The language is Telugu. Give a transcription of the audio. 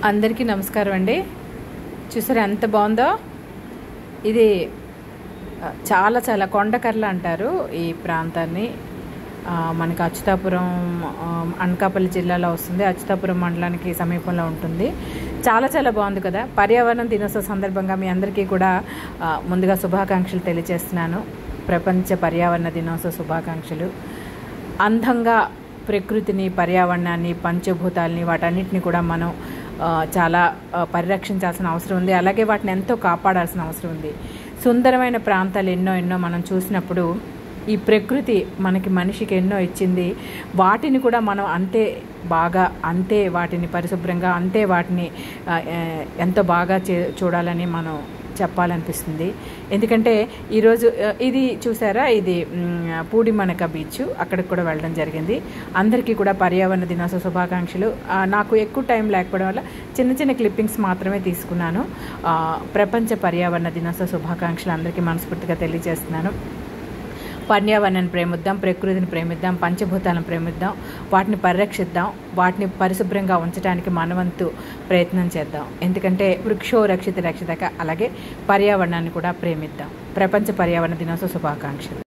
అందరికీ నమస్కారం అండి. చూసారా ఎంత బాగుందో. ఇది చాలా చాలా కొండకర్ల అంటారు ఈ ప్రాంతాన్ని. మనకి అచ్యుతాపురం అనకాపల్లి జిల్లాలో వస్తుంది. అచ్యుతాపురం మండలానికి సమీపంలో ఉంటుంది. చాలా చాలా బాగుంది కదా. పర్యావరణ దినోత్సవ సందర్భంగా మీ అందరికీ కూడా ముందుగా శుభాకాంక్షలు తెలియజేస్తున్నాను. ప్రపంచ పర్యావరణ దినోత్సవ శుభాకాంక్షలు. అందంగా ప్రకృతిని, పర్యావరణాన్ని, పంచభూతాలని వాటన్నిటిని కూడా మనం చాలా పరిరక్షించాల్సిన అవసరం ఉంది. అలాగే వాటిని ఎంతో కాపాడాల్సిన అవసరం ఉంది. సుందరమైన ప్రాంతాలు ఎన్నో మనం చూసినప్పుడు ఈ ప్రకృతి మనిషికి ఎన్నో ఇచ్చింది. వాటిని కూడా మనం అంతే వాటిని పరిశుభ్రంగా, అంతే వాటిని ఎంతో బాగా చూడాలని మనం చెప్పాలనిపిస్తుంది. ఎందుకంటే ఈరోజు ఇది చూసారా, ఇది పూడిమనక బీచ్, అక్కడికి కూడా వెళ్ళడం జరిగింది. అందరికీ కూడా పర్యావరణ దినోత్సవ శుభాకాంక్షలు. నాకు ఎక్కువ టైం లేకపోవడం వల్ల చిన్న క్లిప్పింగ్స్ మాత్రమే తీసుకున్నాను. ప్రపంచ పర్యావరణ దినోత్సవ శుభాకాంక్షలు అందరికీ మనస్ఫూర్తిగా తెలియజేస్తున్నాను. పర్యావరణాన్ని ప్రేమిద్దాం, ప్రకృతిని ప్రేమిద్దాం, పంచభూతాలను ప్రేమిద్దాం, వాటిని పరిరక్షిద్దాం, వాటిని పరిశుభ్రంగా ఉంచడానికి మనవంతు ప్రయత్నం చేద్దాం. ఎందుకంటే వృక్షో రక్షిత రక్షితక, అలాగే పర్యావరణాన్ని కూడా ప్రేమిద్దాం. ప్రపంచ పర్యావరణ దినోత్సవ శుభాకాంక్షలు.